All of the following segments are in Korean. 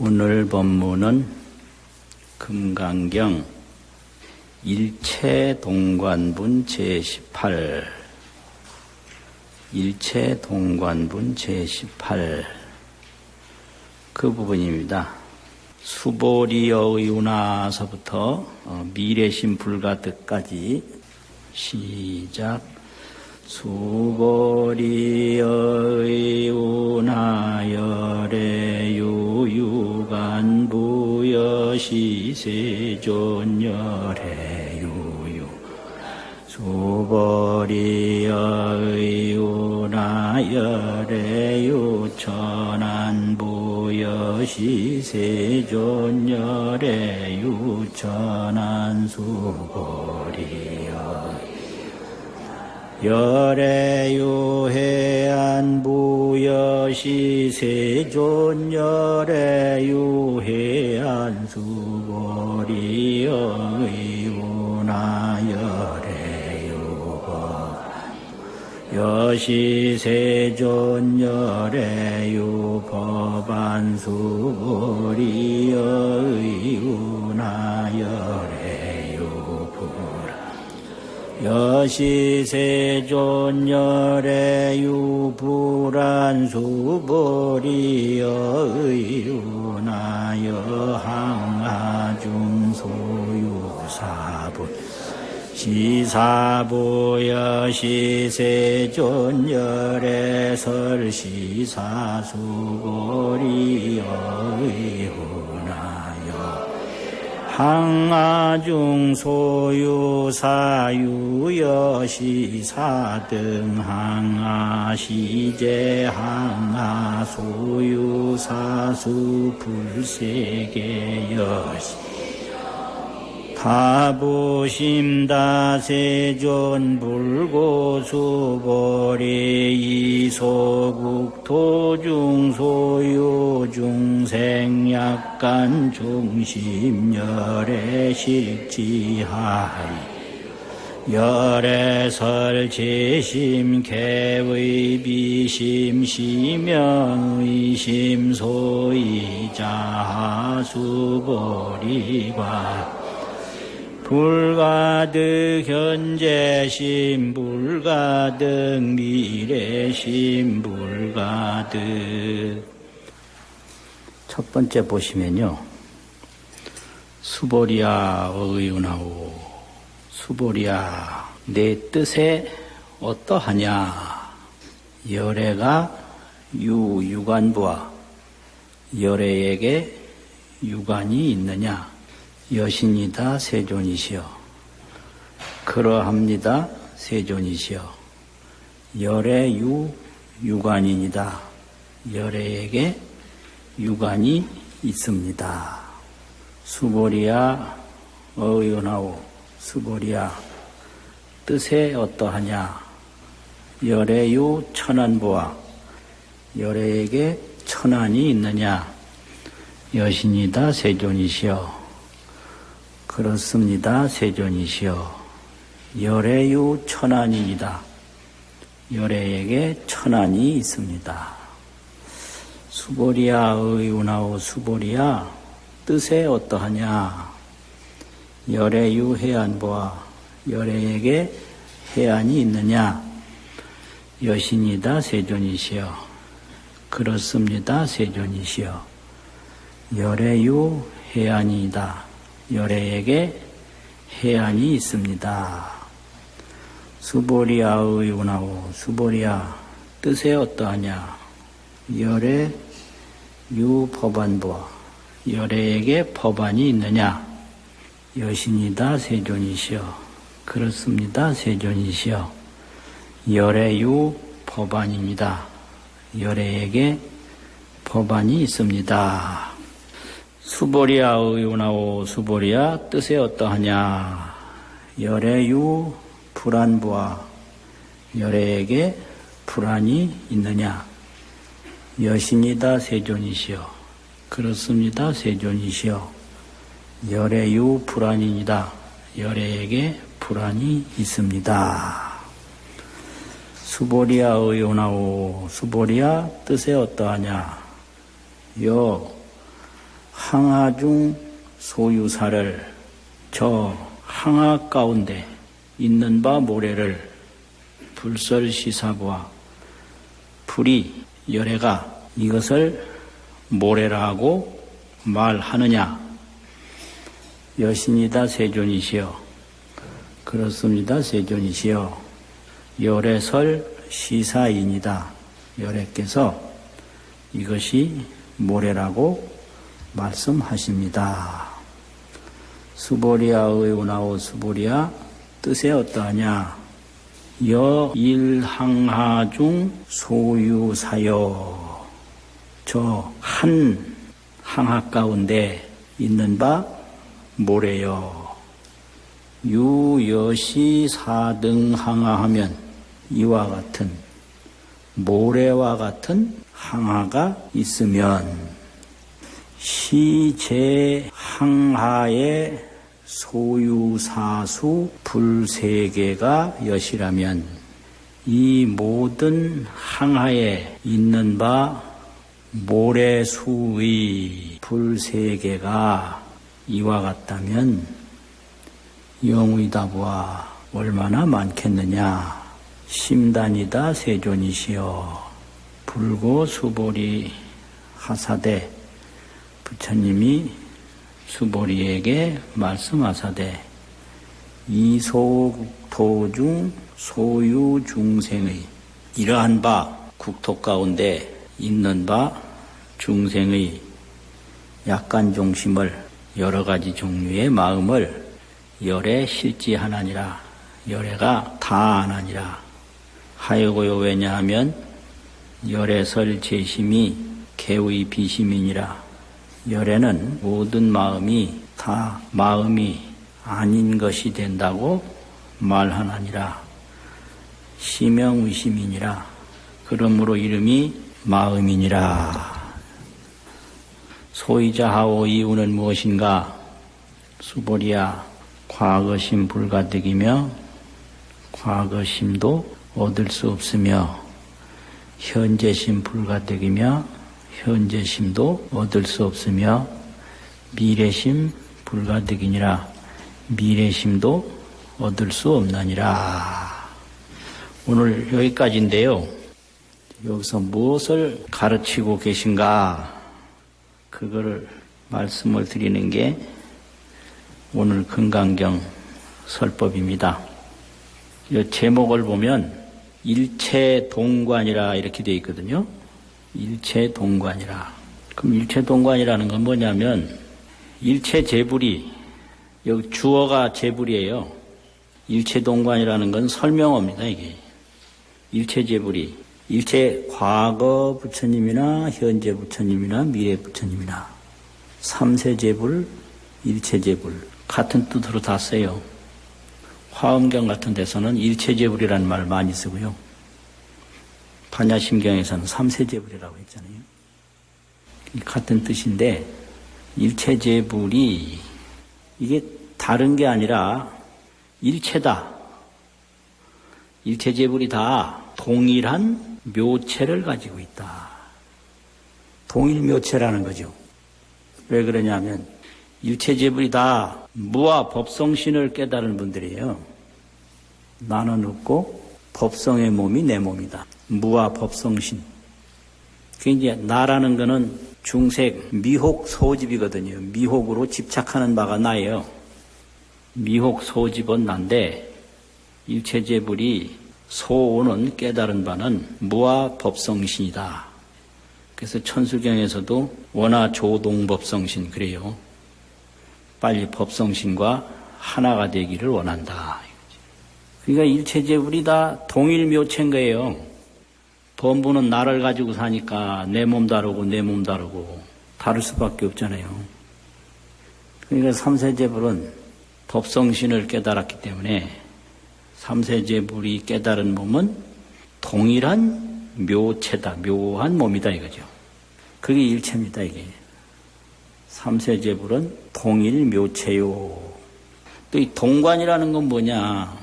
오늘 법문은 금강경 일체동관분 제18 일체동관분 제18 그 부분입니다. 수보리여의운하서부터 미래심 불가득까지 시작. 수보리여의운하열애유유간부여시세존열애유유 수보리여의운하열애유천안부여시세존열애유천안수보리여 열애요해안부여시세존열애유해안수보리여의운하열애유법 여시세존열애유법안수보리여의운하열애유불 여시세존열애유불안수보리여의운하여항아중소유사분 시사보여시세존열애설시사수보리여의운하여 항아중소유사유여시사등 항아시제항아소유사수불세계여시 다부심다세존불고수보리 이소국토중소유중생약간 중심열애실지하이 열애설제심 개의비심 시명의심 소이자하수보리과 불가득 현재심 불가득 미래심 불가득. 첫 번째 보시면요, 수보리야 의윤하오 수보리야 내 뜻에 어떠하냐. 열애가 유관부와 열애에게 유관이 있느냐. 여신이다 세존이시여 그러합니다 세존이시여 열애 유관이니다 열애에게 유관이 있습니다. 수보리야 의윤하오 수보리야 뜻에 어떠하냐. 열애유 천안부와 열애에게 천안이 있느냐. 여신이다 세존이시여 그렇습니다 세존이시여 열애유 천안이니다 열애에게 천안이 있습니다. 수보리야 의윤하오 수보리야 뜻에 어떠하냐. 열애유 해안보아 열애에게 해안이 있느냐. 여신이다 세존이시여 그렇습니다 세존이시여 열애유 해안이다 열애에게 해안이 있습니다. 수보리야 의윤하오 수보리야 뜻에 어떠하냐. 열애 유법안부와 열애에게 법안이 있느냐. 여신이다 세존이시여 그렇습니다 세존이시여 열애유 법안입니다. 열애에게 법안이 있습니다. 수보리야 의윤하오 수보리야 뜻에 어떠하냐. 열애유 불안부와 열애에게 불안이 있느냐. 여신이다 세존이시여 그렇습니다 세존이시여 열애유 불안이니다 열애에게 불안이 있습니다. 수보리야 의윤하오 수보리야 뜻에 어떠하냐. 항하 중 소유사를 저 항하 가운데 있는 바 모래를 불설시사부와 불이 열애가 이것을 모래라고 말하느냐? 여신이다 세존이시여. 그렇습니다 세존이시여. 열애설 시사인이다. 열애께서 이것이 모래라고 말씀하십니다. 수보리아의 운하오 수보리아 뜻이 어떠하냐? 여일항하 중 소유사여. 저 한 항하 가운데 있는 바 모래여. 유여시 사등 항하하면 이와 같은 모래와 같은 항하가 있으면 시제 항하의 소유사수 불세계가 여시라면 이 모든 항하에 있는 바 모래수의 불세계가 이와 같다면 영의다부와 얼마나 많겠느냐. 심단이다 세존이시여. 불고 수보리 하사대 부처님이 수보리에게 말씀하사대 이소국토중 소유 중생의 이러한 바 국토 가운데 있는 바 중생의 약간 중심을 여러 가지 종류의 마음을 열에 실지하나니라. 열애가 다 아나니라. 하여고요 왜냐하면 열애설 제심이 개의 비심이니라. 열애는 모든 마음이 다 마음이 아닌 것이 된다고 말하나니라. 시명의심이니라. 그러므로 이름이 마음이니라. 소이자하오 이유는 무엇인가? 수보리야, 과거심 불가득이며 과거심도 얻을 수 없으며 현재심 불가득이며 현재심도 얻을 수 없으며 미래심 불가득이니라. 미래심도 얻을 수 없나니라. 오늘 여기까지인데요. 여기서 무엇을 가르치고 계신가? 그거를 말씀을 드리는 게 오늘 금강경 설법입니다. 이 제목을 보면 일체동관이라 이렇게 되어 있거든요. 일체동관이라. 그럼 일체동관이라는 건 뭐냐면 일체재불이 여기 주어가 재불이에요. 일체동관이라는 건 설명어입니다. 이게 일체재불이 일체 과거 부처님이나 현재 부처님이나 미래 부처님이나 삼세재불, 일체재불 같은 뜻으로 다 써요. 화엄경 같은 데서는 일체재불이라는 말을 많이 쓰고요. 반야심경에서는 삼세재불이라고 했잖아요. 같은 뜻인데 일체재불이 이게 다른 게 아니라 일체다. 일체재불이 다 동일한 묘체를 가지고 있다. 동일묘체라는 거죠. 왜 그러냐면 일체재불이 다 무아 법성신을 깨달은 분들이에요. 나는 없고 법성의 몸이 내 몸이다. 무아 법성신. 그 이제 나라는 거는 중색 미혹 소집이거든요. 미혹으로 집착하는 바가 나예요. 미혹 소집은 난데 일체재불이 소오는 깨달은 바는 무아 법성신이다. 그래서 천수경에서도 원하 조동법성신 그래요. 빨리 법성신과 하나가 되기를 원한다. 그러니까 일체재불이 다 동일묘체인 거예요. 범부는 나를 가지고 사니까 내 몸 다르고 내 몸 다르고 다를 수밖에 없잖아요. 그러니까 삼세재불은 법성신을 깨달았기 때문에 삼세재불이 깨달은 몸은 동일한 묘체다. 묘한 몸이다 이거죠. 그게 일체입니다. 이게. 삼세재불은 동일묘체요. 또 이 동관이라는 건 뭐냐.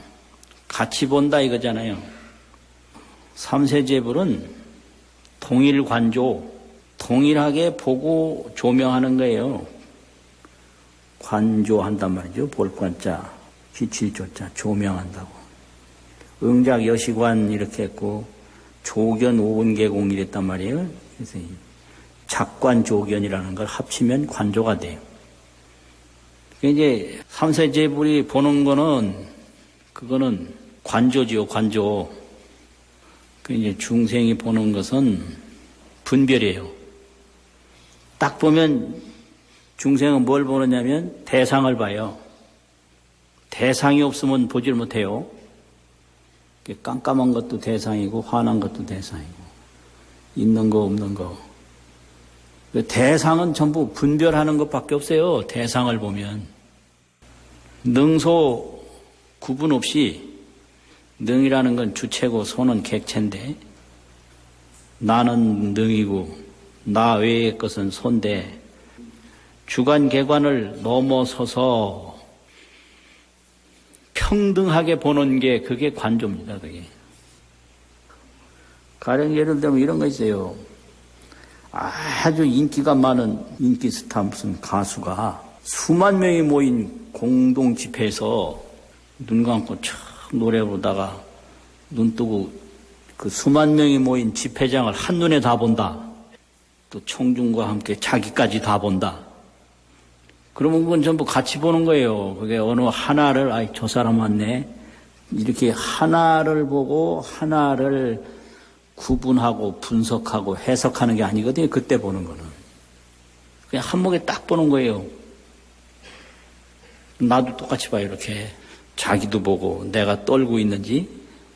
같이 본다 이거잖아요. 삼세재불은 동일관조, 동일하게 보고 조명하는 거예요. 관조한단 말이죠. 볼관자, 기칠조자, 조명한다고. 응작 여시관 이렇게 했고, 조견 오은계공 이랬단 말이에요. 그래서 작관조견이라는 걸 합치면 관조가 돼요. 이제 삼세제불이 보는 거는, 그거는 관조지요, 관조. 이제 중생이 보는 것은 분별이에요. 딱 보면 중생은 뭘 보느냐면 대상을 봐요. 대상이 없으면 보질 못해요. 깜깜한 것도 대상이고 화난 것도 대상이고 있는 거 없는 거. 대상은 전부 분별하는 것밖에 없어요. 대상을 보면. 능소 구분 없이, 능이라는 건 주체고 소는 객체인데, 나는 능이고 나 외의 것은 소인데, 주관 개관을 넘어서서 평등하게 보는 게 그게 관조입니다. 그게. 가령 예를 들면 이런 거 있어요. 아주 인기가 많은 인기 스타 무슨 가수가 수만 명이 모인 공동 집회에서 눈 감고 촥 노래 부르다가 눈 뜨고 그 수만 명이 모인 집회장을 한눈에 다 본다. 또 청중과 함께 자기까지 다 본다. 그러면 그건 전부 같이 보는 거예요. 그게 어느 하나를, 아이, 저 사람 왔네. 이렇게 하나를 보고 하나를 구분하고 분석하고 해석하는 게 아니거든요. 그때 보는 거는. 그냥 한목에 딱 보는 거예요. 나도 똑같이 봐요. 이렇게. 자기도 보고 내가 떨고 있는지,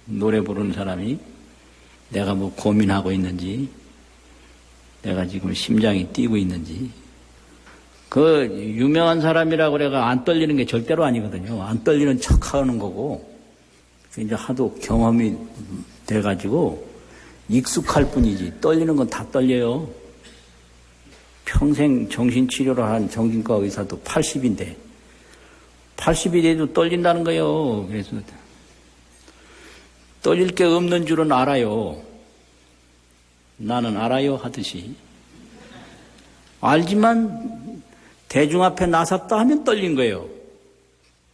노래 부르는 사람이 내가 뭐 고민하고 있는지, 내가 지금 심장이 뛰고 있는지. 그 유명한 사람이라고 그래가 안 떨리는 게 절대로 아니거든요. 안 떨리는 척 하는 거고, 이제 하도 경험이 돼가지고 익숙할 뿐이지, 떨리는 건 다 떨려요. 평생 정신치료를 한 정신과 의사도 80인데, 80이 돼도 떨린다는 거예요. 그래서 떨릴 게 없는 줄은 알아요. 나는 알아요 하듯이. 알지만 대중 앞에 나섰다 하면 떨린 거예요.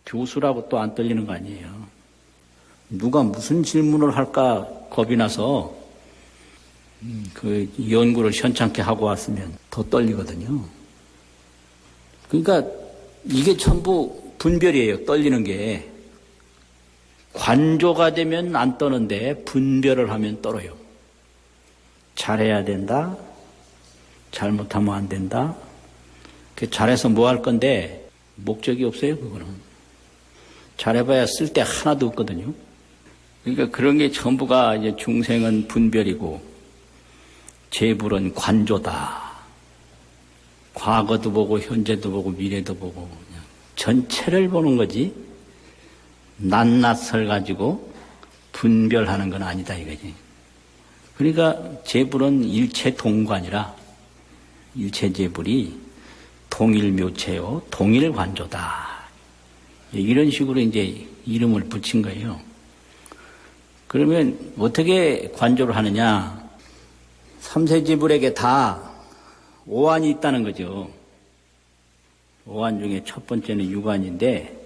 교수라고 또 안 떨리는 거 아니에요. 누가 무슨 질문을 할까 겁이 나서 그 연구를 현찮게 하고 왔으면 더 떨리거든요. 그러니까 이게 전부 분별이에요. 떨리는 게. 관조가 되면 안 떠는데 분별을 하면 떨어요. 잘해야 된다. 잘못하면 안 된다. 잘해서 뭐 할 건데 목적이 없어요. 그거는. 잘해봐야 쓸 데 하나도 없거든요. 그러니까 그런 게 전부가 이제 중생은 분별이고 재불은 관조다. 과거도 보고 현재도 보고 미래도 보고 그냥 전체를 보는 거지. 낱낱을 가지고 분별하는 건 아니다 이거지. 그러니까 재불은 일체 동관이라 일체 재불이 동일묘체요 동일관조다. 이런 식으로 이제 이름을 붙인 거예요. 그러면 어떻게 관조를 하느냐? 삼세재불에게 다 오한이 있다는 거죠. 오한 중에 첫 번째는 유관인데,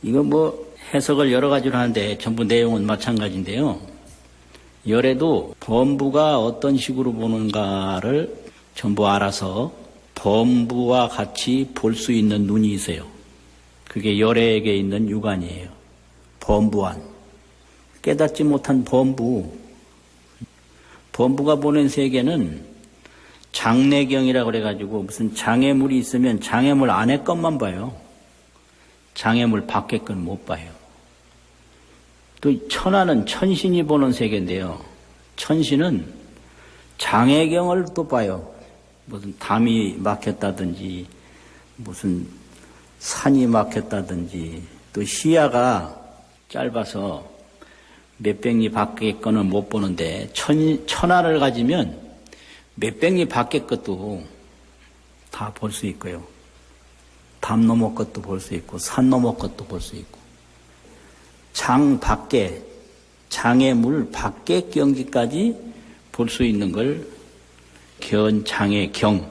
이거 뭐 해석을 여러 가지로 하는데 전부 내용은 마찬가지인데요. 열에도 범부가 어떤 식으로 보는가를 전부 알아서 범부와 같이 볼 수 있는 눈이 있어요. 그게 열에게 있는 유관이에요. 범부한. 깨닫지 못한 범부. 범부가 보는 세계는 장내경이라고 그래가지고 무슨 장애물이 있으면 장애물 안에 것만 봐요. 장애물 밖의 건 못 봐요. 또 천하는 천신이 보는 세계인데요. 천신은 장애경을 또 봐요. 무슨 담이 막혔다든지 무슨 산이 막혔다든지 또 시야가 짧아서 몇백 리 밖의 거는 못 보는데 천하를 가지면 몇백 리 밖의 것도 다 볼 수 있고요. 담 너머 것도 볼 수 있고 산 너머 것도 볼 수 있고 장 밖에 장애물 밖의 경지까지 볼 수 있는 걸 견장애경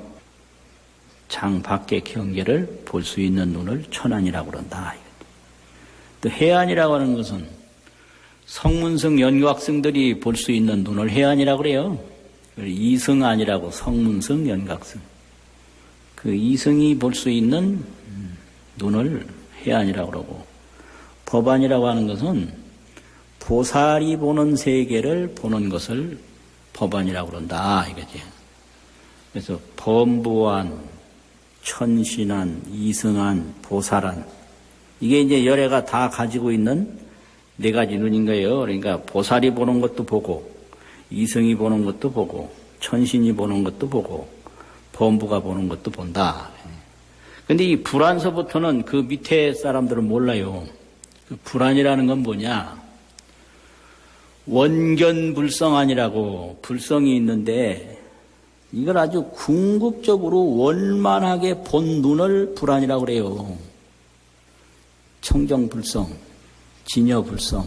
장 밖의 경계를 볼 수 있는 눈을 천안이라고 그런다. 또 해안이라고 하는 것은 성문성 연각성들이 볼 수 있는 눈을 해안이라고 그래요. 이성안이라고 성문성 연각성. 그 이성이 볼 수 있는 눈을 해안이라고 그러고, 법안이라고 하는 것은 보살이 보는 세계를 보는 것을 법안이라고 그런다 이거지. 그래서 범부안, 천신안, 이성안, 보살안, 이게 이제 열애가 다 가지고 있는 네 가지 눈인 거예요. 그러니까 보살이 보는 것도 보고, 이성이 보는 것도 보고, 천신이 보는 것도 보고, 범부가 보는 것도 본다. 근데 이 불안서부터는 그 밑에 사람들은 몰라요. 그 불안이라는 건 뭐냐? 원견불성안이라고 불성이 있는데, 이걸 아주 궁극적으로 원만하게 본 눈을 불안이라고 그래요. 청정불성, 진여불성,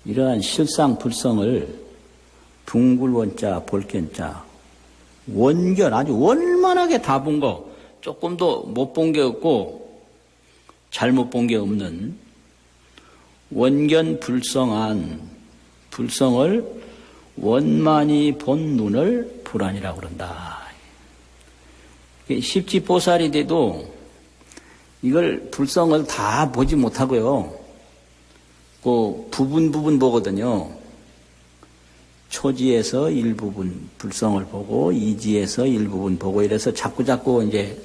이러한 실상불성을 둥글원자, 볼견자, 원견, 아주 원만하게 다 본 거, 조금도 못 본 게 없고 잘못 본 게 없는 원견불성한 불성을 원만히 본 눈을 불안이라고 그런다. 십지보살이 돼도 이걸 불성을 다 보지 못하고요. 그 부분 보거든요. 초지에서 일부분 불성을 보고 이지에서 일부분 보고 이래서 자꾸 이제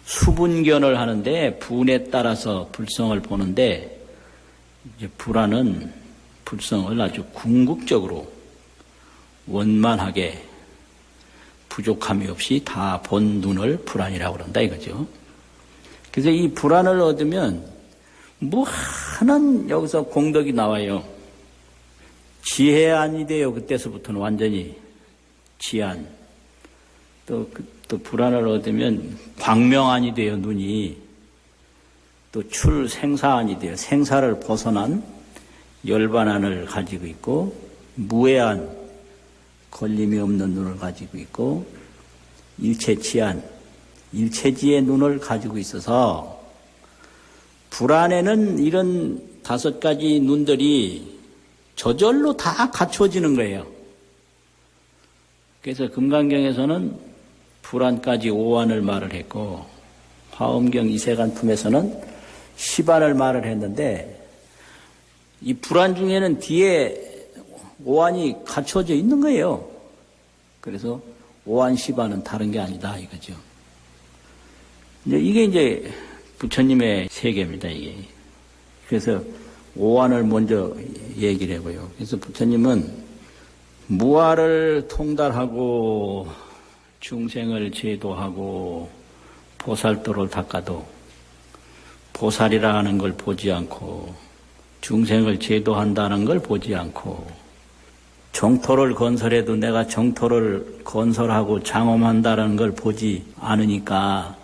수분견을 하는데 분에 따라서 불성을 보는데, 이제 불안은 불성을 아주 궁극적으로 원만하게 부족함이 없이 다 본 눈을 불안이라고 그런다 이거죠. 그래서 이 불안을 얻으면 무한한 여기서 공덕이 나와요. 지혜안이 돼요. 그때서부터는 완전히 지안. 또 불안을 얻으면 광명안이 돼요. 눈이. 또 출생사안이 돼요. 생사를 벗어난 열반안을 가지고 있고, 무해안, 걸림이 없는 눈을 가지고 있고, 일체치안, 일체지의 눈을 가지고 있어서 불안에는 이런 5가지 눈들이 저절로 다 갖춰지는 거예요. 그래서 금강경에서는 불안까지 5안을 말을 했고, 화엄경 이세간품에서는 10안을 말을 했는데, 이 불안 중에는 뒤에 5안이 갖춰져 있는 거예요. 그래서 5안, 10안은 다른 게 아니다 이거죠. 이게 이제 부처님의 세계입니다, 이게. 그래서 5안을 먼저 얘기를 해고요. 그래서 부처님은 무아를 통달하고 중생을 제도하고 보살도를 닦아도 보살이라는 걸 보지 않고, 중생을 제도한다는 걸 보지 않고, 정토를 건설해도 내가 정토를 건설하고 장엄한다는 걸 보지 않으니까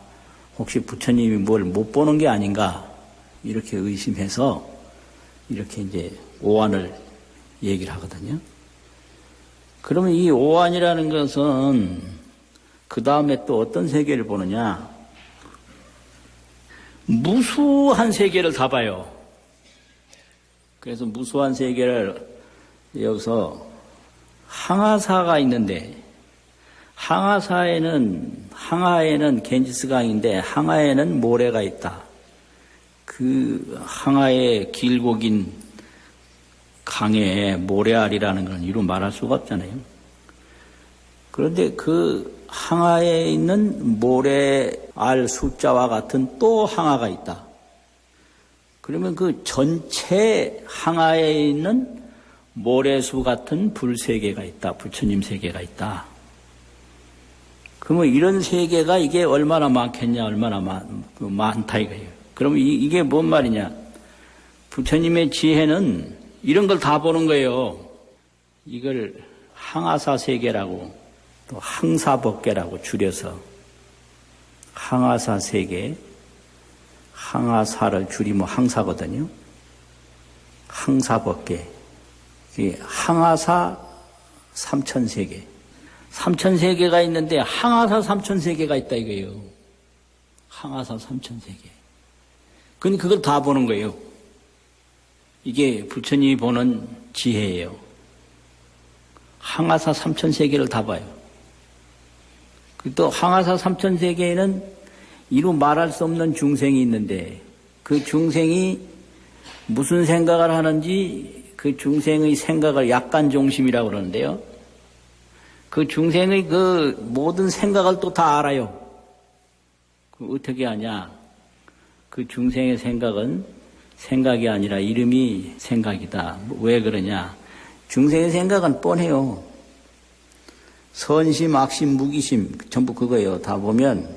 혹시 부처님이 뭘 못 보는 게 아닌가 이렇게 의심해서 이렇게 이제 5안을 얘기를 하거든요. 그러면 이 5안이라는 것은 그 다음에 또 어떤 세계를 보느냐? 무수한 세계를 다 봐요. 그래서 무수한 세계를 여기서 항아사가 있는데, 항하에는 겐지스강인데 항하에는 모래가 있다. 그 항하의 길고 긴 강에 모래알이라는 건 이루 말할 수가 없잖아요. 그런데 그 항하에 있는 모래알 숫자와 같은 또 항하가 있다. 그러면 그 전체 항하에 있는 모래수 같은 불세계가 있다. 부처님 세계가 있다. 그러면 이런 세계가 이게 얼마나 많겠냐, 얼마나 많다 이거예요. 그러면 이게 뭔 말이냐? 부처님의 지혜는 이런 걸 다 보는 거예요. 이걸 항아사 세계라고, 또 항사법계라고 줄여서 항아사 세계, 항아사를 줄이면 항사거든요. 항사법계, 항아사 삼천세계, 삼천세계가 있는데 항아사 삼천세계가 있다 이거예요. 항아사 삼천세계. 그건 그걸 다 보는 거예요. 이게 부처님이 보는 지혜예요. 항아사 삼천세계를 다 봐요. 또 항아사 삼천세계에는 이루 말할 수 없는 중생이 있는데 그 중생이 무슨 생각을 하는지 그 중생의 생각을 약간종심이라고 그러는데요. 그 중생의 그 모든 생각을 또 다 알아요. 어떻게 하냐? 그 중생의 생각은 생각이 아니라 이름이 생각이다. 왜 그러냐? 중생의 생각은 뻔해요. 선심, 악심, 무기심 전부 그거예요. 다 보면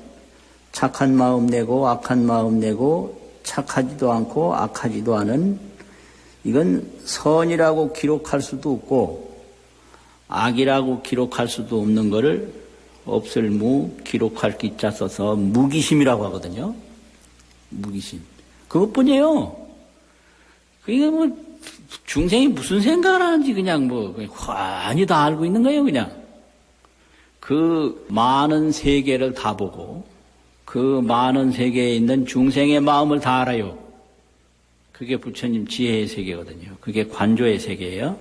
착한 마음 내고 악한 마음 내고 착하지도 않고 악하지도 않은 이건 선이라고 기록할 수도 없고 악이라고 기록할 수도 없는 거를 없을 무 기록할 기자 써서 무기심이라고 하거든요. 무기심. 그것뿐이에요. 그게 뭐 중생이 무슨 생각을 하는지 그냥 뭐 환히 다 알고 있는 거예요. 그냥 그 많은 세계를 다 보고 그 많은 세계에 있는 중생의 마음을 다 알아요. 그게 부처님 지혜의 세계거든요. 그게 관조의 세계예요.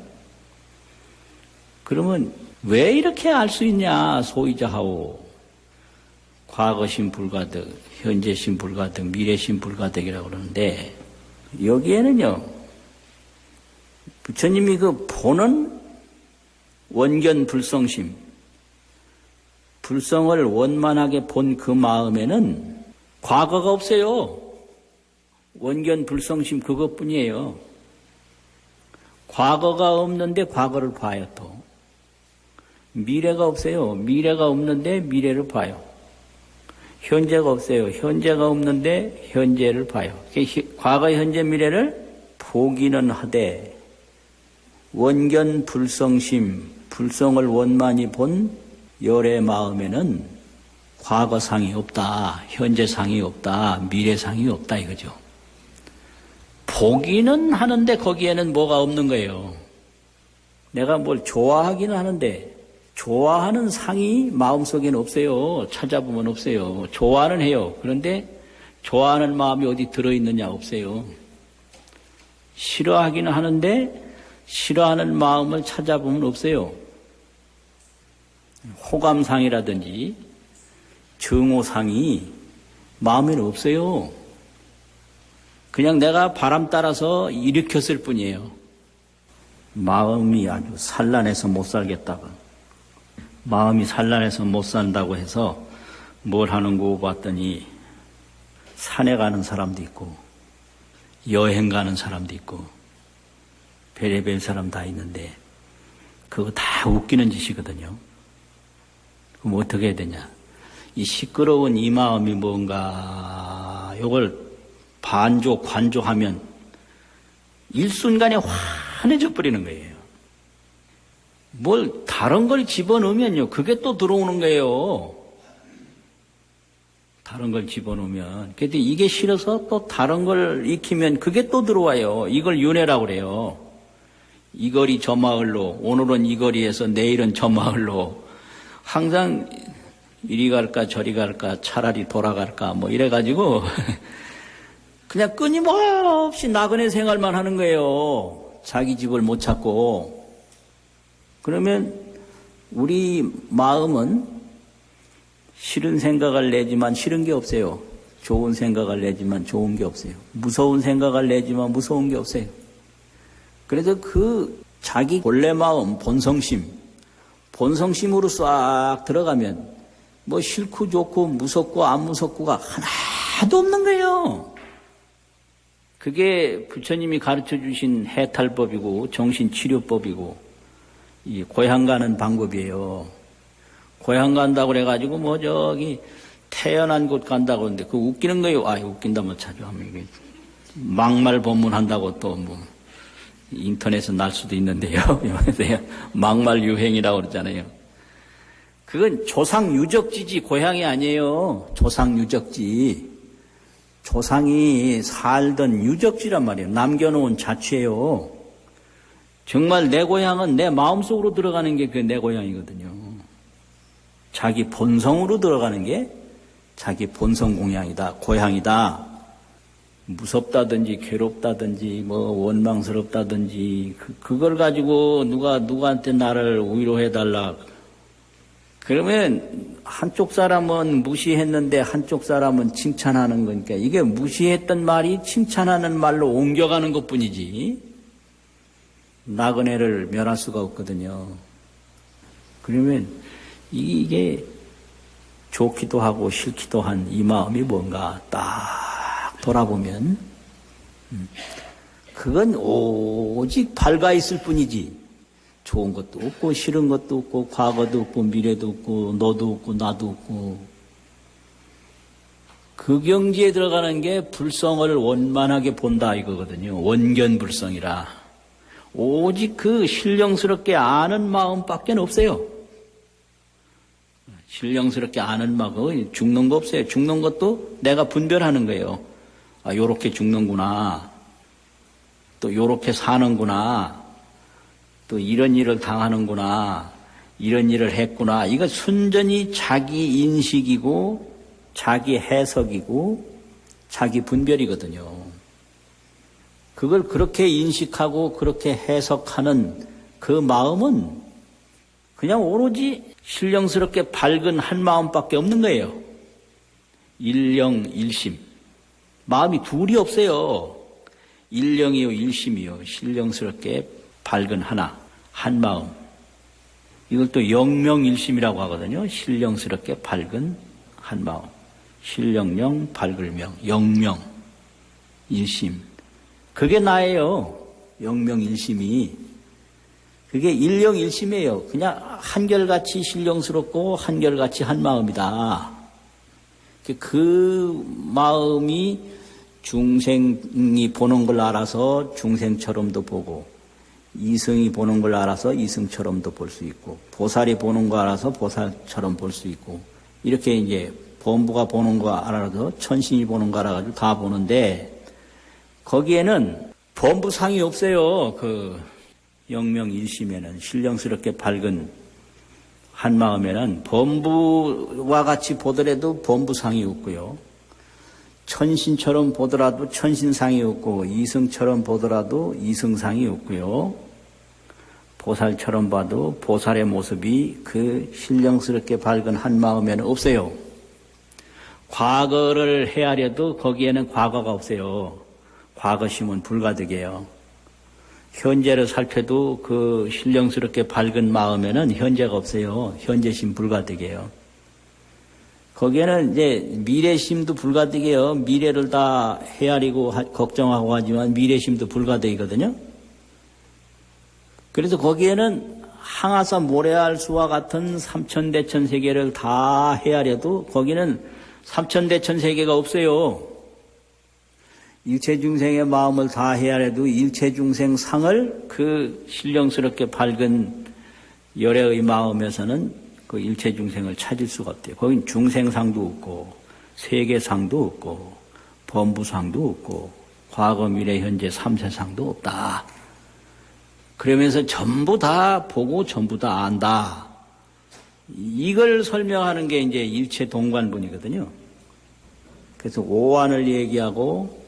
그러면 왜 이렇게 알 수 있냐? 소이자하오. 과거심 불가득, 현재심 불가득, 미래심 불가득이라고 그러는데 여기에는요. 부처님이 그 보는 원견 불성심, 불성을 원만하게 본 그 마음에는 과거가 없어요. 원견 불성심 그것뿐이에요. 과거가 없는데 과거를 봐요 또. 미래가 없어요. 미래가 없는데 미래를 봐요. 현재가 없어요. 현재가 없는데 현재를 봐요. 과거, 현재, 미래를 보기는 하되 원견 불성심, 불성을 원만히 본 열의 마음에는 과거상이 없다, 현재상이 없다, 미래상이 없다 이거죠. 보기는 하는데 거기에는 뭐가 없는 거예요. 내가 뭘 좋아하기는 하는데 좋아하는 상이 마음속에는 없어요. 찾아보면 없어요. 좋아는 해요. 그런데 좋아하는 마음이 어디 들어있느냐 없어요. 싫어하기는 하는데 싫어하는 마음을 찾아보면 없어요. 호감상이라든지 정오상이 마음에는 없어요. 그냥 내가 바람 따라서 일으켰을 뿐이에요. 마음이 아주 산란해서 못 살겠다고. 마음이 산란해서 못 산다고 해서 뭘 하는고 봤더니 산에 가는 사람도 있고 여행 가는 사람도 있고 별의별 사람 다 있는데 그거 다 웃기는 짓이거든요. 그럼 어떻게 해야 되냐? 이 시끄러운 이 마음이 뭔가 요걸 반조, 관조하면 일순간에 환해져 버리는 거예요. 뭘 다른 걸 집어넣으면요. 그게 또 들어오는 거예요. 다른 걸 집어넣으면. 근데 이게 싫어서 또 다른 걸 익히면 그게 또 들어와요. 이걸 윤회라고 그래요. 이 거리 저 마을로, 오늘은 이 거리에서 내일은 저 마을로. 항상 이리 갈까 저리 갈까 차라리 돌아갈까 뭐 이래가지고 그냥 끊임없이 나그네 생활만 하는 거예요. 자기 집을 못 찾고. 그러면 우리 마음은 싫은 생각을 내지만 싫은 게 없어요. 좋은 생각을 내지만 좋은 게 없어요. 무서운 생각을 내지만 무서운 게 없어요. 그래서 그 자기 본래 마음, 본성심으로 싹 들어가면 뭐 싫고 좋고 무섭고 안 무섭고가 하나도 없는 거예요. 그게 부처님이 가르쳐 주신 해탈법이고 정신치료법이고 이 고향 가는 방법이에요. 고향 간다고 그래가지고 뭐 저기 태어난 곳 간다고 하는데 그거 웃기는 거예요. 아, 웃긴다면 자주 하면 이게 막말 법문한다고 또 뭐 인터넷에 날 수도 있는데요. 막말 유행이라고 그러잖아요. 그건 조상 유적지지 고향이 아니에요. 조상 유적지. 조상이 살던 유적지란 말이에요. 남겨놓은 자취예요. 정말 내 고향은 내 마음속으로 들어가는 게 그 내 고향이거든요. 자기 본성으로 들어가는 게 자기 본성 공양이다, 고향이다. 무섭다든지 괴롭다든지 뭐 원망스럽다든지 그걸 가지고 누구한테 나를 위로해달라. 그러면 한쪽 사람은 무시했는데 한쪽 사람은 칭찬하는 거니까 이게 무시했던 말이 칭찬하는 말로 옮겨가는 것뿐이지 나그네를 멸할 수가 없거든요. 그러면 이게 좋기도 하고 싫기도 한 이 마음이 뭔가 딱 돌아보면 그건 오직 밝아 있을 뿐이지 좋은 것도 없고 싫은 것도 없고 과거도 없고 미래도 없고 너도 없고 나도 없고 그 경지에 들어가는 게 불성을 원만하게 본다 이거거든요. 원견불성이라 오직 그 신령스럽게 아는 마음밖에 없어요. 신령스럽게 아는 마음 죽는 거 없어요. 죽는 것도 내가 분별하는 거예요. 아, 요렇게 죽는구나. 또 요렇게 사는구나. 또 이런 일을 당하는구나. 이런 일을 했구나. 이거 순전히 자기 인식이고 자기 해석이고 자기 분별이거든요. 그걸 그렇게 인식하고 그렇게 해석하는 그 마음은 그냥 오로지 신령스럽게 밝은 한 마음밖에 없는 거예요. 일령 일심. 마음이 둘이 없어요. 일령이요 일심이요. 신령스럽게 밝은 하나, 한 마음. 이걸 또 영명일심이라고 하거든요. 신령스럽게 밝은 한 마음. 신령령, 밝을명, 영명, 일심. 그게 나예요. 영명일심이. 그게 일령일심이에요. 그냥 한결같이 신령스럽고 한결같이 한 마음이다. 그 마음이 중생이 보는 걸 알아서 중생처럼도 보고 이승이 보는 걸 알아서 이승처럼도 볼 수 있고 보살이 보는 거 알아서 보살처럼 볼 수 있고 이렇게 이제 범부가 보는 거 알아서 천신이 보는 거 알아가지고 다 보는데 거기에는 범부상이 없어요. 그 영명일심에는 신령스럽게 밝은 한 마음에는 범부와 같이 보더라도 범부상이 없고요. 천신처럼 보더라도 천신상이 없고 이승처럼 보더라도 이승상이 없고요. 보살처럼 봐도 보살의 모습이 그 신령스럽게 밝은 한 마음에는 없어요. 과거를 헤아려도 거기에는 과거가 없어요. 과거심은 불가득이에요. 현재를 살펴도 그 신령스럽게 밝은 마음에는 현재가 없어요. 현재심 불가득이에요. 거기에는 이제 미래심도 불가득이에요. 미래를 다 헤아리고 걱정하고 하지만 미래심도 불가득이거든요. 그래서 거기에는 항아사 모래알수와 같은 삼천대천 세계를 다 헤아려도 거기는 삼천대천 세계가 없어요. 일체중생의 마음을 다 헤아려도 일체중생 상을 그 신령스럽게 밝은 열애의 마음에서는 그 일체중생을 찾을 수가 없대요. 거긴 중생상도 없고 세계상도 없고 범부상도 없고 과거 미래 현재 삼세상도 없다. 그러면서 전부 다 보고 전부 다 안다. 이걸 설명하는 게 이제 일체 동관분이거든요. 그래서 오안을 얘기하고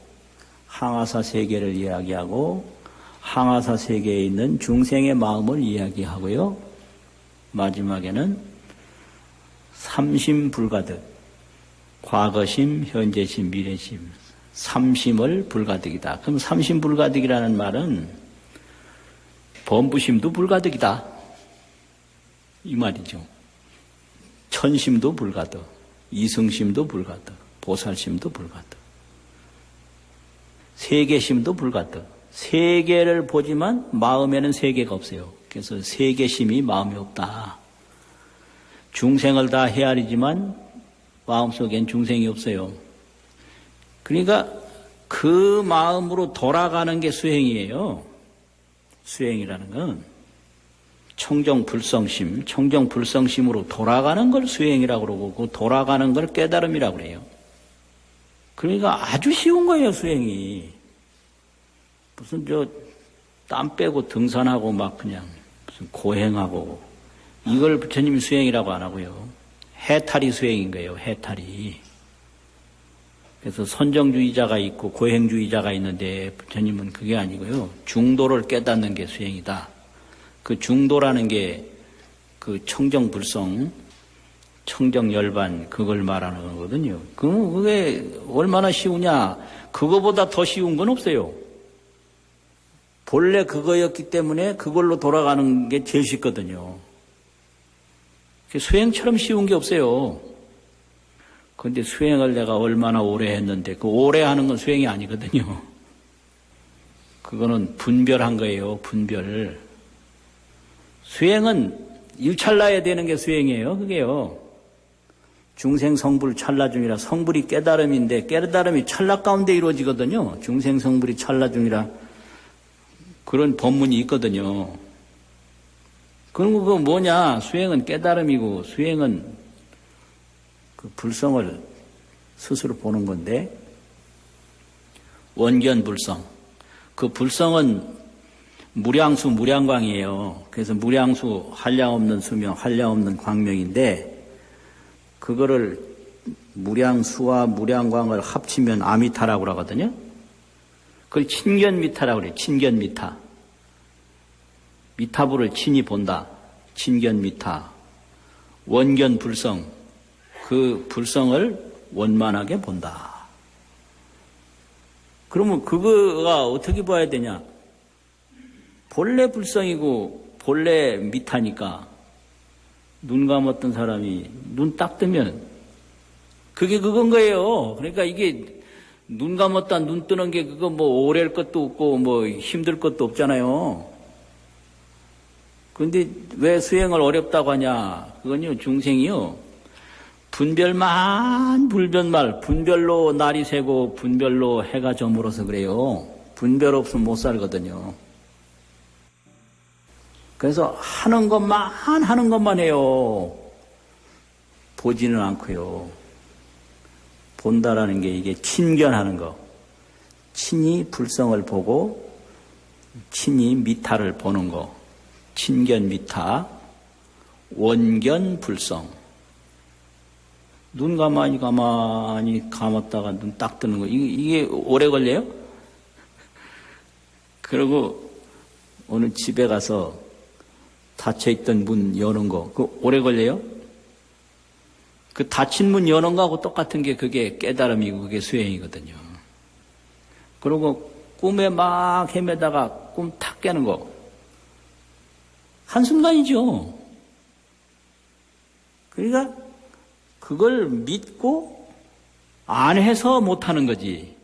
항아사 세계를 이야기하고 항아사 세계에 있는 중생의 마음을 이야기하고요. 마지막에는 삼심불가득, 과거심, 현재심, 미래심, 삼심을 불가득이다. 그럼 삼심불가득이라는 말은 범부심도 불가득이다. 이 말이죠. 천심도 불가득, 이승심도 불가득, 보살심도 불가득, 세계심도 불가득. 세계를 보지만 마음에는 세계가 없어요. 그래서 세계심이 마음에 없다. 중생을 다 헤아리지만 마음속엔 중생이 없어요. 그러니까 그 마음으로 돌아가는 게 수행이에요. 수행이라는 건 청정불성심, 청정불성심으로 돌아가는 걸 수행이라고 그러고 그 돌아가는 걸 깨달음이라고 그래요. 그러니까 아주 쉬운 거예요, 수행이. 무슨 땀 빼고 등산하고 막 그냥 무슨 고행하고 이걸 부처님이 수행이라고 안 하고요. 해탈이 수행인 거예요. 해탈이. 그래서 선정주의자가 있고 고행주의자가 있는데 부처님은 그게 아니고요. 중도를 깨닫는 게 수행이다. 그 중도라는 게 그 청정불성, 청정열반 그걸 말하는 거거든요. 그게 얼마나 쉬우냐. 그거보다 더 쉬운 건 없어요. 본래 그거였기 때문에 그걸로 돌아가는 게 제일 쉽거든요. 수행처럼 쉬운 게 없어요. 그런데 수행을 내가 얼마나 오래 했는데 그 오래 하는 건 수행이 아니거든요. 그거는 분별한 거예요. 분별. 수행은 일찰나야 되는 게 수행이에요. 그게요. 중생성불 찰나중이라 성불이 깨달음인데 깨달음이 찰나 가운데 이루어지거든요. 중생성불이 찰나중이라 그런 법문이 있거든요. 그럼 그거 뭐냐? 수행은 깨달음이고 수행은 그 불성을 스스로 보는 건데 원견불성. 그 불성은 무량수 무량광이에요. 그래서 무량수 한량없는 수명, 한량없는 광명인데 그거를 무량수와 무량광을 합치면 아미타라고 그러거든요. 그걸 친견미타라고 그래요. 친견미타. 미타불을 친히 본다. 친견미타. 원견불성. 그 불성을 원만하게 본다. 그러면 그거가 어떻게 봐야 되냐? 본래 불성이고 본래 미타니까 눈 감았던 사람이 눈 딱 뜨면 그게 그건 거예요. 그러니까 이게 눈 감았다 눈 뜨는 게 그거 뭐 오래할 것도 없고 뭐 힘들 것도 없잖아요. 그런데 왜 수행을 어렵다고 하냐? 그건요 중생이요 분별만 불변말 분별로 날이 새고 분별로 해가 저물어서 그래요. 분별 없으면 못 살거든요. 그래서 하는 것만 해요. 보지는 않고요. 본다라는 게 이게 친견하는 거. 친히 불성을 보고 친히 미타를 보는 거. 친견 미타, 원견 불성. 눈 가만히 감았다가 눈 딱 뜨는 거. 이게 오래 걸려요? 그리고 오늘 집에 가서 닫혀있던 문 여는 거, 그거 오래 걸려요? 그 닫힌 문 여는 거하고 똑같은 게 그게 깨달음이고 그게 수행이거든요. 그리고 꿈에 막 헤매다가 꿈 탁 깨는 거. 한순간이죠. 그러니까 그걸 믿고 안 해서 못하는 거지.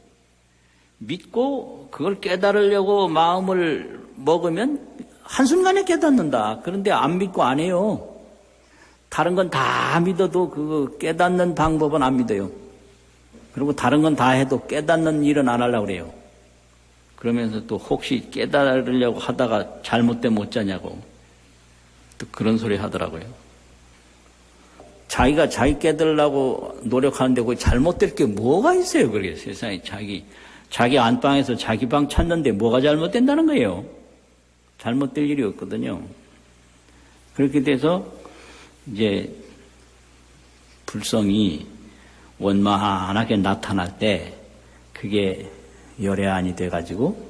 믿고 그걸 깨달으려고 마음을 먹으면 한순간에 깨닫는다. 그런데 안 믿고 안 해요. 다른 건 다 믿어도 그 깨닫는 방법은 안 믿어요. 그리고 다른 건 다 해도 깨닫는 일은 안 하려고 그래요. 그러면서 또 혹시 깨달으려고 하다가 잘못되면 못 자냐고 또 그런 소리 하더라고요. 자기가 자기 깨달으려고 노력하는데 그 잘못될 게 뭐가 있어요. 그게 세상에 자기 안방에서 자기 방 찾는데 뭐가 잘못된다는 거예요. 잘못될 일이 없거든요. 그렇게 돼서 이제 불성이 원만하게 나타날 때 그게 열애안이 돼가지고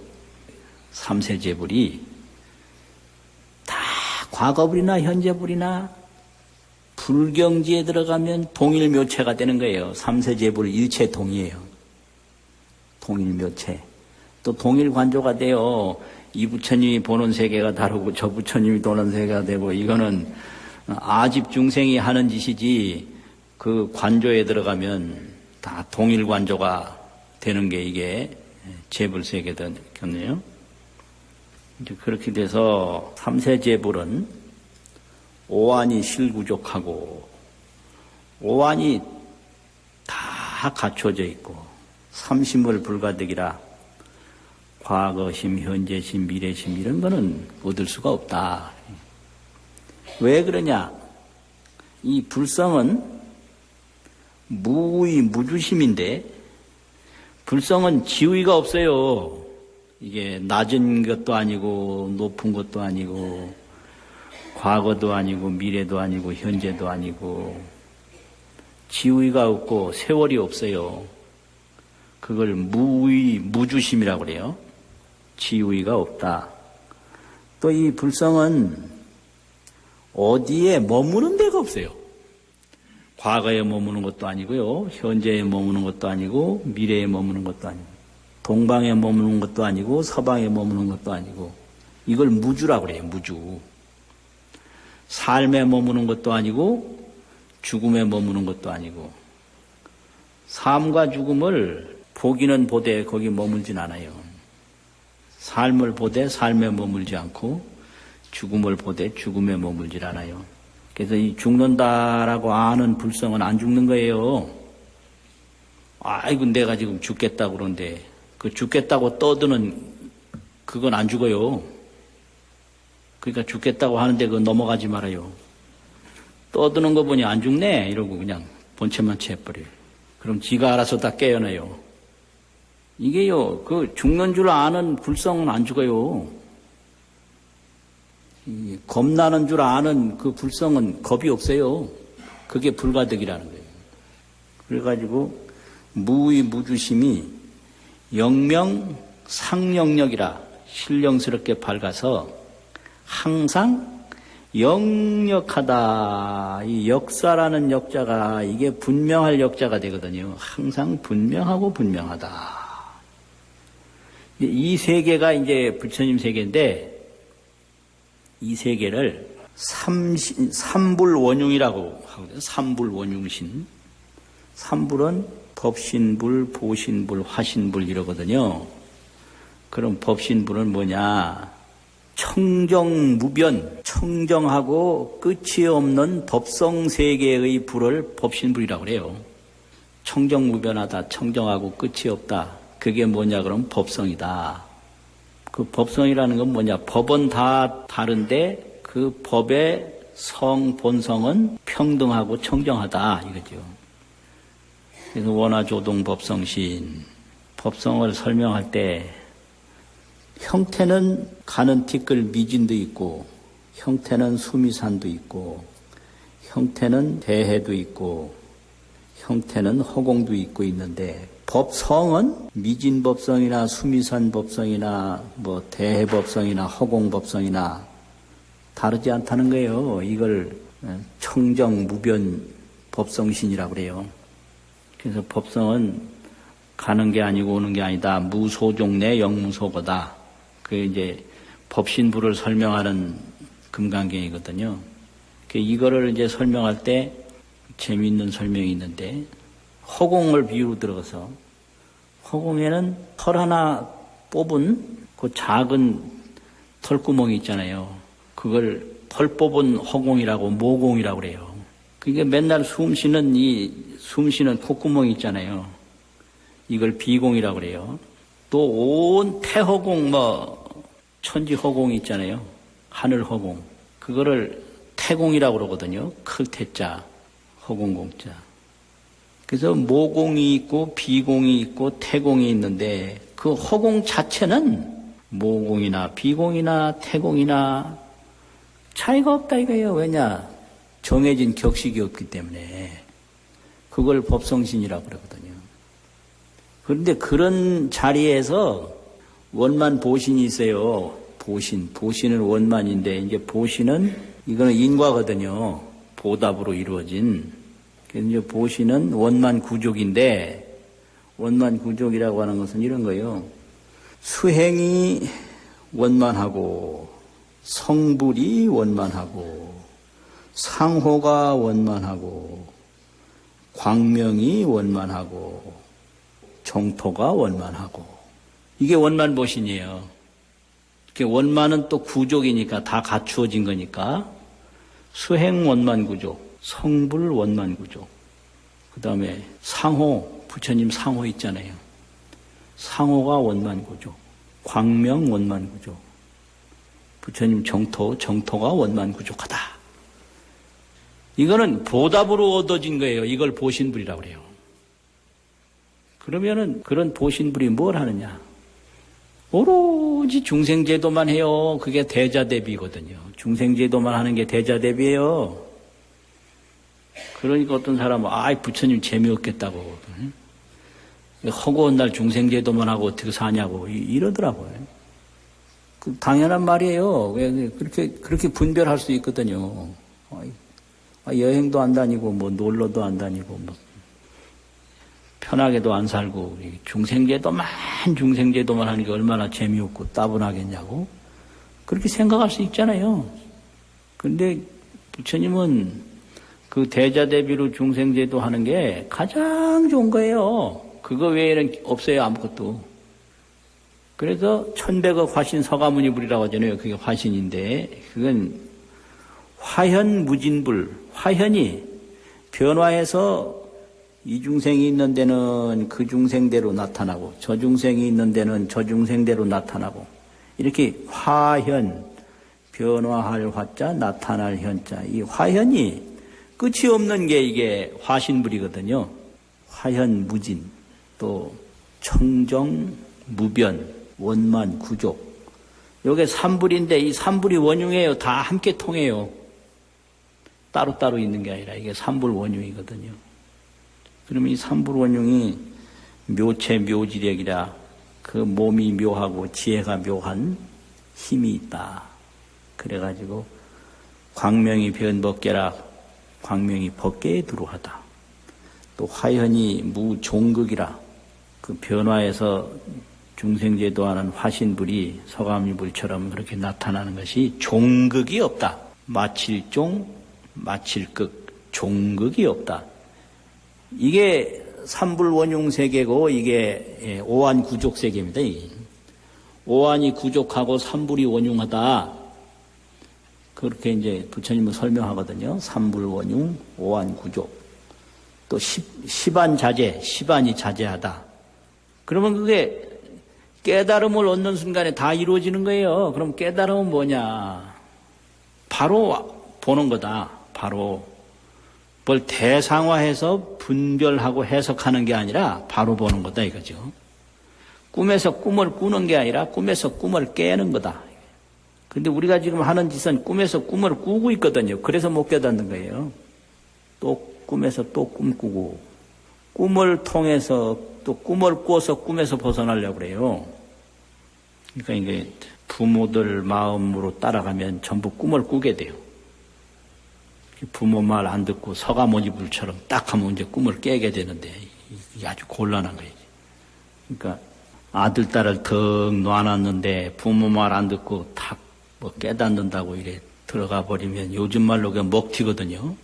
삼세제불이 다 과거불이나 현재불이나 불경지에 들어가면 동일묘체가 되는 거예요. 삼세제불 일체동이에요. 동일묘체. 또 동일관조가 돼요. 이 부처님이 보는 세계가 다르고 저 부처님이 보는 세계가 되고 이거는 아집 중생이 하는 짓이지 그 관조에 들어가면 다 동일관조가 되는 게 이게 제불세계거든요. 이제 그렇게 돼서 삼세제불은 오안이 실구족하고 오안이 다 갖춰져 있고 삼심을 불가득이라 과거심, 현재심, 미래심 이런 거는 얻을 수가 없다. 왜 그러냐? 이 불성은 무의 무주심인데 불성은 지위가 없어요. 이게 낮은 것도 아니고 높은 것도 아니고 과거도 아니고 미래도 아니고 현재도 아니고 지위가 없고 세월이 없어요. 그걸 무주심이라고 그래요. 지위가 없다. 또 이 불성은 어디에 머무는 데가 없어요. 과거에 머무는 것도 아니고요. 현재에 머무는 것도 아니고 미래에 머무는 것도 아니고 동방에 머무는 것도 아니고 서방에 머무는 것도 아니고 이걸 무주라고 그래요. 무주. 삶에 머무는 것도 아니고 죽음에 머무는 것도 아니고 삶과 죽음을 보기는 보되 거기 머물진 않아요. 삶을 보되 삶에 머물지 않고 죽음을 보되 죽음에 머물질 않아요. 그래서 이 죽는다라고 아는 불성은 안 죽는 거예요. 아이고 내가 지금 죽겠다고 그러는데 그 죽겠다고 떠드는 그건 안 죽어요. 그러니까 죽겠다고 하는데 그거 넘어가지 말아요. 떠드는 거 보니 안 죽네 이러고 그냥 본체만 채해버려요. 그럼 지가 알아서 다 깨어나요. 이게요, 그 죽는 줄 아는 불성은 안 죽어요. 겁나는 줄 아는 그 불성은 겁이 없어요. 그게 불가득이라는 거예요. 그래가지고 무의 무주심이 영명 상영력이라 신령스럽게 밝아서 항상 영력하다. 이 역사라는 역자가 이게 분명할 역자가 되거든요. 항상 분명하고 분명하다. 이 세계가 이제 부처님 세계인데 이 세계를 삼불원융이라고 하거든요. 삼불원융신. 삼불은 법신불, 보신불, 화신불 이러거든요. 그럼 법신불은 뭐냐? 청정무변, 청정하고 끝이 없는 법성세계의 불을 법신불이라고 그래요. 청정무변하다, 청정하고 끝이 없다. 그게 뭐냐 그러면 법성이다. 그 법성이라는 건 뭐냐? 법은 다 다른데 그 법의 본성은 평등하고 청정하다 이거죠. 그래서 원화조동 법성신, 법성을 설명할 때 형태는 가는 티끌 미진도 있고 형태는 수미산도 있고 형태는 대해도 있고 형태는 허공도 있고 있는데 법성은 미진법성이나 수미산 법성이나 뭐 대해법성이나 허공법성이나 다르지 않다는 거예요. 이걸 청정무변 법성신이라고 그래요. 그래서 법성은 가는 게 아니고 오는 게 아니다. 무소종내 영무소거다. 그 이제 법신부를 설명하는 금강경이거든요. 이거를 이제 설명할 때 재미있는 설명이 있는데 허공을 비유로 들어서 허공에는 털 하나 뽑은 그 작은 털구멍이 있잖아요. 그걸 털 뽑은 허공이라고 모공이라고 그래요. 그게 맨날 숨 쉬는 콧구멍이 있잖아요. 이걸 비공이라고 그래요. 또 온 태허공 천지허공이 있잖아요. 하늘허공. 그거를 태공이라고 그러거든요. 클 태자, 허공공자. 그래서 모공이 있고 비공이 있고 태공이 있는데 그 허공 자체는 모공이나 비공이나 태공이나 차이가 없다 이거예요. 왜냐? 정해진 격식이 없기 때문에 그걸 법성신이라고 그러거든요. 그런데 그런 자리에서 원만 보신이 있어요. 보신은 원만인데 이제 보신은 이거는 인과거든요. 보답으로 이루어진. 그래서 이제 보신은 원만 구족인데 원만 구족이라고 하는 것은 이런 거예요. 수행이 원만하고 성불이 원만하고 상호가 원만하고 광명이 원만하고 정토가 원만하고 이게 원만보신이에요. 원만은 또 구족이니까 다 갖추어진 거니까 수행 원만구족, 성불 원만구족, 그 다음에 상호, 부처님 상호 있잖아요. 상호가 원만구족, 광명 원만구족, 부처님 정토가 원만구족하다. 이거는 보답으로 얻어진 거예요. 이걸 보신불이라고 그래요. 그러면은 그런 보신불이 뭘 하느냐? 오로지 중생제도만 해요. 그게 대자대비거든요. 중생제도만 하는 게 대자대비예요. 그러니까 어떤 사람은 아이 부처님 재미없겠다고 허구한 날 중생제도만 하고 어떻게 사냐고 이러더라고요. 그 당연한 말이에요. 왜 그렇게 분별할 수 있거든요. 여행도 안 다니고 뭐 놀러도 안 다니고 뭐 편하게도 안 살고 중생제도만 하는 게 얼마나 재미없고 따분하겠냐고 그렇게 생각할 수 있잖아요. 그런데 부처님은 그 대자대비로 중생제도 하는 게 가장 좋은 거예요. 그거 외에는 없어요, 아무것도. 그래서 1100억 화신 서가모니불이라고 하잖아요. 그게 화신인데 그건 화현무진불, 화현이 변화해서 이 중생이 있는 데는 그 중생대로 나타나고 저 중생이 있는 데는 저 중생대로 나타나고 이렇게 화현, 변화할 화자, 나타날 현자. 이 화현이 끝이 없는 게 이게 화신불이거든요. 화현무진, 또 청정, 무변, 원만, 구족. 요게 삼불인데 이 삼불이 원흉이에요. 다 함께 통해요. 따로따로 있는 게 아니라 이게 삼불 원흉이거든요. 그러면 이 삼불 원흉이 묘체 묘지력이라 그 몸이 묘하고 지혜가 묘한 힘이 있다. 그래가지고 광명이 변법계라 광명이 법계에 두루하다. 또 화현이 무종극이라 그 변화에서 중생제도하는 화신불이 서가모니불처럼 그렇게 나타나는 것이 종극이 없다. 마칠종, 마칠극, 종극이 없다. 이게 삼불원흉세계고 이게 오한구족세계입니다. 오한이 구족하고 삼불이 원흉하다. 그렇게 이제 부처님은 설명하거든요. 삼불원흉, 오한구족. 또 시반자제, 시반이 자제하다. 그러면 그게 깨달음을 얻는 순간에 다 이루어지는 거예요. 그럼 깨달음은 뭐냐? 바로 보는 거다. 바로. 뭘 대상화해서 분별하고 해석하는 게 아니라 바로 보는 거다 이거죠. 꿈에서 꿈을 꾸는 게 아니라 꿈에서 꿈을 깨는 거다. 근데 우리가 지금 하는 짓은 꿈에서 꿈을 꾸고 있거든요. 그래서 못 깨닫는 거예요. 또 꿈에서 또 꿈꾸고 꿈을 통해서 또 꿈을 꿔서 꿈에서 벗어나려고 그래요. 그러니까 이게 부모들 마음으로 따라가면 전부 꿈을 꾸게 돼요. 부모 말 안 듣고 서가모니불처럼 딱 하면 이제 꿈을 깨게 되는데 이게 아주 곤란한 거예요. 그러니까 아들, 딸을 턱 놔놨는데 부모 말 안 듣고 탁 뭐 깨닫는다고 이래 들어가 버리면 요즘 말로 그냥 먹튀거든요.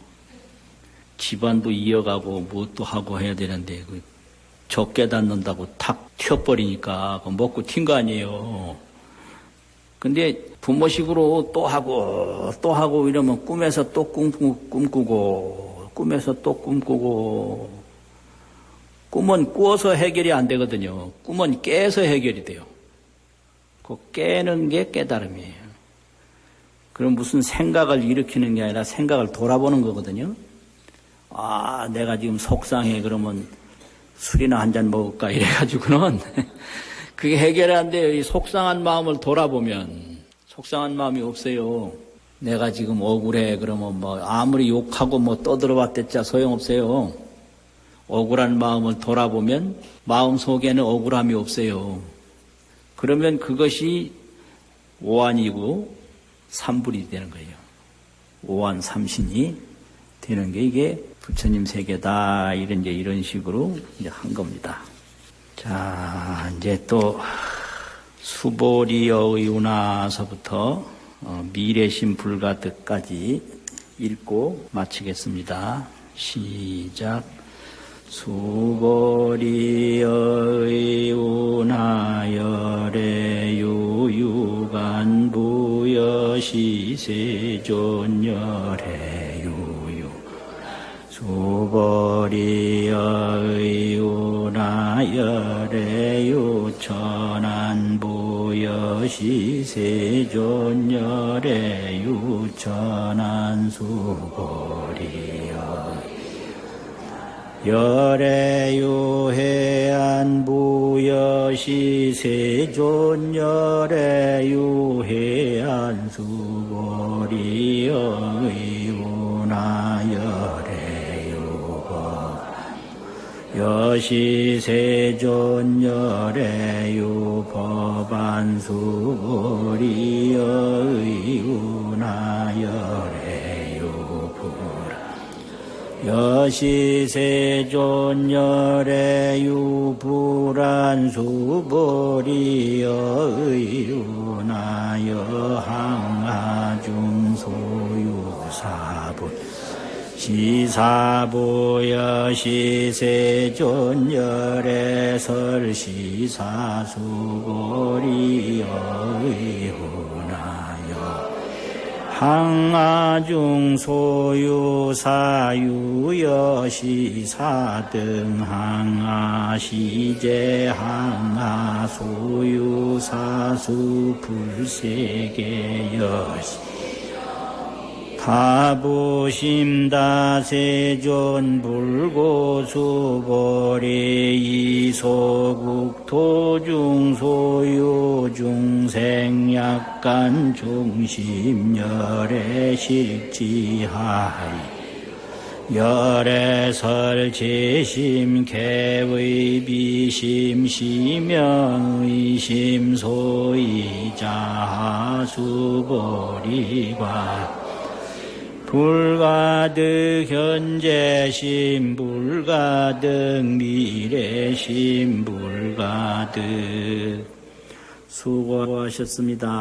집안도 이어가고 뭣도 하고 해야 되는데 저 깨닫는다고 탁 튀어버리니까 먹고 튄 거 아니에요. 근데 부모식으로 또 하고 이러면 꿈에서 또 꿈꾸고 꿈에서 또 꿈꾸고 꿈은 꾸어서 해결이 안 되거든요. 꿈은 깨서 해결이 돼요. 그 깨는 게 깨달음이에요. 그럼 무슨 생각을 일으키는 게 아니라 생각을 돌아보는 거거든요. 아, 내가 지금 속상해. 그러면 술이나 한 잔 먹을까? 이래가지고는 그게 해결이 안 돼요. 이 속상한 마음을 돌아보면 속상한 마음이 없어요. 내가 지금 억울해. 그러면 뭐 아무리 욕하고 뭐 떠들어봤댔자 소용없어요. 억울한 마음을 돌아보면 마음 속에는 억울함이 없어요. 그러면 그것이 오한이고 삼불이 되는 거예요. 오한 삼신이 되는 게 이게 부처님 세계다. 이런 식으로 이제 한 겁니다. 자, 이제 또 수보리여의운하서부터 미래심 불가득까지 읽고 마치겠습니다. 시작. 수보리여의운하열애유유간부여시세존열애유유 수보리여의운하열애유 천안부여시세존열애유 천안수보리여 열애유해안부여시세존열애유해안수보리여의운하열애유 여시세존열애유 법안수보리여의운하열애유 부라 여시세존열애유 불안수보리여의운하여항아중소유사분 시사보여시세존열애설시사수고리여의훈하여 항아중소유사유여시사등 항아시제항아소유사수불세계여시 가부심다세존불고수보리 이소국토중소유중생약간 중심열애실지하이 열애설제심 개의비심 시명의심 소이자하수보리과 불가득 현재심 불가득 미래심 불가득 수고하셨습니다.